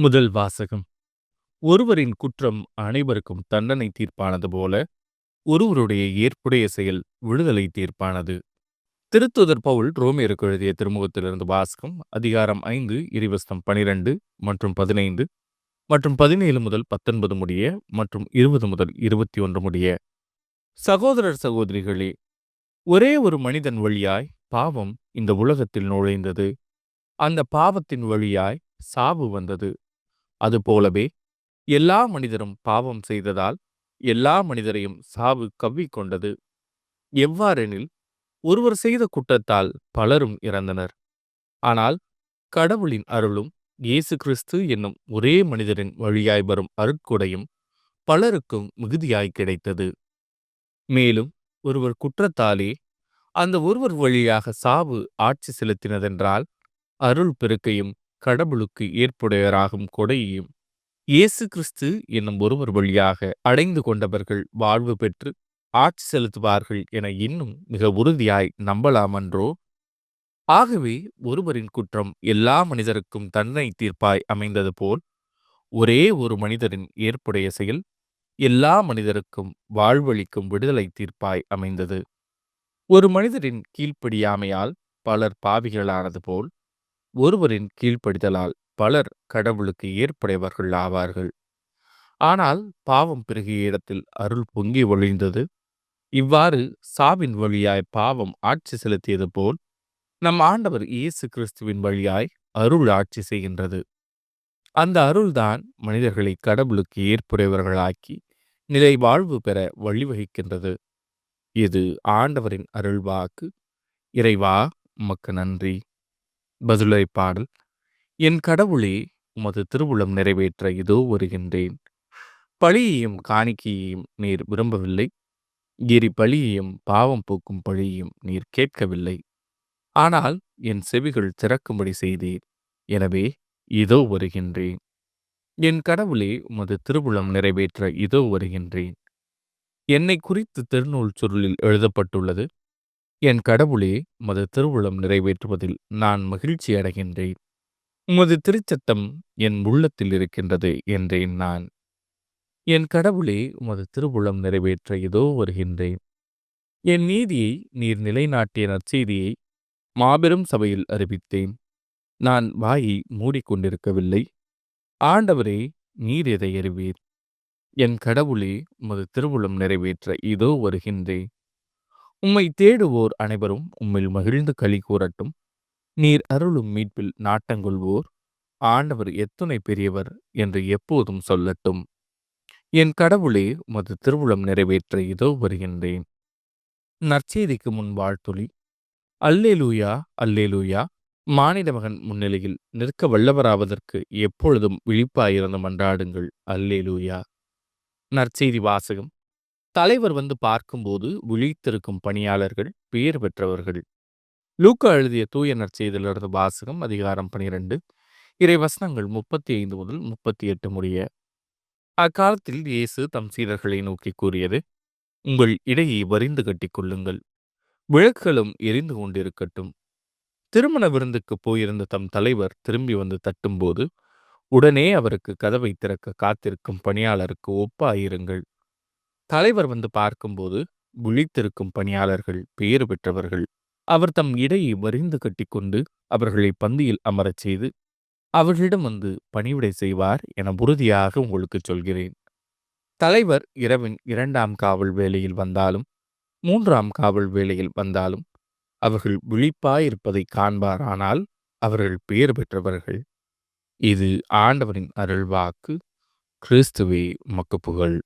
முதல் வாசகம். ஒருவரின் குற்றம் அனைவருக்கும் தண்டனை தீர்ப்பானது போல, ஒருவருடைய ஏற்புடைய செயல் விடுதலை தீர்ப்பானது. திருத்தூதர் பவுல் ரோமியருக்கு எழுதிய திருமுகத்திலிருந்து வாசகம். அதிகாரம் 5 இறைவசனம் 12 மற்றும் 15 மற்றும் 17 முதல் 19 முடிய மற்றும் 20 முதல் 21 முடிய. சகோதரர் சகோதரிகளே, ஒரே ஒரு மனிதன் வழியாய் பாவம் இந்த உலகத்தில் நுழைந்தது. அந்த பாவத்தின் வழியாய் சாவு வந்தது. அதுபோலவே எல்லா மனிதரும் பாவம் செய்ததால் எல்லா மனிதரையும் சாவு கவ்விக்கொண்டது. எவ்வாறெனில், ஒருவர் செய்த குற்றத்தால் பலரும் இறந்தனர். ஆனால் கடவுளின் அருளும் இயேசு கிறிஸ்து என்னும் ஒரே மனிதரின் வழியாய் வரும் அருட்கொடையும் பலருக்கும் மிகுதியாய் கிடைத்தது. மேலும் ஒருவர் குற்றத்தாலே அந்த ஒருவர் வழியாக சாவு ஆட்சி செலுத்தினதென்றால், அருள் பெருக்கையும் கடவுளுக்கு ஏற்புடையராகும் கொடையையும் இயேசு கிறிஸ்து என்னும் ஒருவர் வழியாக அடைந்து கொண்டவர்கள் வாழ்வு பெற்று ஆட்சி செலுத்துவார்கள் என இன்னும் மிக உறுதியாய் நம்பலாமன்றோ? ஆகவே ஒருவரின் குற்றம் எல்லா மனிதருக்கும் தண்டனை தீர்ப்பாய் அமைந்தது போல், ஒரே ஒரு மனிதரின் ஏற்புடைய செயல் எல்லா மனிதருக்கும் வாழ்வளிக்கும் விடுதலை தீர்ப்பாய் அமைந்தது. ஒரு மனிதரின் கீழ்ப்படியாமையால் பலர் பாவிகளானது போல், ஒருவரின் கீழ்ப்படிதலால் பலர் கடவுளுக்கு ஏற்புடையவர்கள் ஆவார்கள். ஆனால் பாவம் பெருகிய இடத்தில் அருள் பொங்கி ஒழிந்தது. இவ்வாறு சாவின் வழியாய் பாவம் ஆட்சி செலுத்தியது போல், நம் ஆண்டவர் இயேசு கிறிஸ்துவின் வழியாய் அருள் ஆட்சி செய்கின்றது. அந்த அருள்தான் மனிதர்களை கடவுளுக்கு ஏற்புடையவர்களாக்கி நிலை வாழ்வு பெற வழிவகுக்கின்றது. இது ஆண்டவரின் அருள்வாக்கு. இறைவா, உமக்கு நன்றி. பதிலுரை பாடல். என் கடவுளே, உமது திருவுளம் நிறைவேற்ற இதோ வருகின்றேன். பழியையும் காணிக்கையையும் நீர் விரும்பவில்லை. பழியையும் பாவம் போக்கும் பழியையும் நீர் கேட்கவில்லை. ஆனால் என் செவிகள் திறக்கும்படி செய்தீர். எனவே இதோ வருகின்றேன். என் கடவுளே, உமது திருவுளம் நிறைவேற்ற இதோ வருகின்றேன். என்னை குறித்து திருநூல் சுருளில் எழுதப்பட்டுள்ளது. என் கடவுளே, உமது திருவுளம் நிறைவேற்றுவதில் நான் மகிழ்ச்சி அடைகின்றேன். உமது திருச்சட்டம் என் உள்ளத்தில் இருக்கின்றது என்றேன் நான். என் கடவுளே, உமது திருவுளம் நிறைவேற்ற இதோ வருகின்றேன். என் நீதியை நீர் நிலைநாட்டிய நற்செய்தியை மாபெரும் சபையில் அறிவித்தேன். நான் வாயை மூடிக்கொண்டிருக்கவில்லை. ஆண்டவரே, நீர் எதை அறிவீர்? என் கடவுளே, உமது திருவுளம் நிறைவேற்ற இதோ வருகின்றேன். உம்மை தேடுவோர் அனைவரும் உம்மில் மகிழ்ந்து களி கூறட்டும். நீர் அருளும் மீட்பில் நாட்டங்கொள்வோர் ஆண்டவர் எத்துணை பெரியவர் என்று எப்போதும் சொல்லட்டும். என் கடவுளே, உமது திருவுளம் நிறைவேற்ற இதோ வருகின்றேன். நற்செய்திக்கு முன் வாழ்த்துளி. அல்லேலூயா, அல்லேலூயா. மானிட மகன் முன்னிலையில் நிற்க வல்லவராவதற்கு எப்பொழுதும் விழிப்பாயிருந்து மன்றாடுங்கள். அல்லேலூயா. நற்செய்தி வாசகம். தலைவர் வந்து பார்க்கும்போது விழித்திருக்கும் பணியாளர்கள் பெயர் பெற்றவர்கள். லூக்கா எழுதிய தூய நற்செய்தியிலிருந்து வாசகம். அதிகாரம் 12 இறை வசனங்கள் 35 முதல் 38 முடிய. அக்காலத்தில் இயேசு தம் சீடர்களை நோக்கி கூறியது: உங்கள் இடையை வரிந்து கட்டிக் கொள்ளுங்கள், விளக்குகளும் எரிந்து கொண்டிருக்கட்டும். திருமண விருந்துக்கு போயிருந்த தம் தலைவர் திரும்பி வந்து தட்டும்போது உடனே அவருக்கு கதவை திறக்க காத்திருக்கும் பணியாளருக்கு ஒப்பாயிருங்கள். தலைவர் வந்து பார்க்கும்போது விழித்திருக்கும் பணியாளர்கள் பேறு பெற்றவர்கள். அவர் தம் இடையை வரிந்து கட்டிக்கொண்டு அவர்களை பந்தியில் அமரச் செய்து அவர்களிடம் வந்து பணிவிடை செய்வார் என உறுதியாக உங்களுக்கு சொல்கிறேன். தலைவர் இரவின் 2ஆம் காவல் வேளையில் வந்தாலும் 3ஆம் காவல் வேளையில் வந்தாலும் அவர்கள் விழிப்பாயிருப்பதை காண்பாரானால் அவர்கள் பேறு பெற்றவர்கள். இது ஆண்டவரின் அருள்வாக்கு. கிறிஸ்துவே, உமக்கு புகழ்.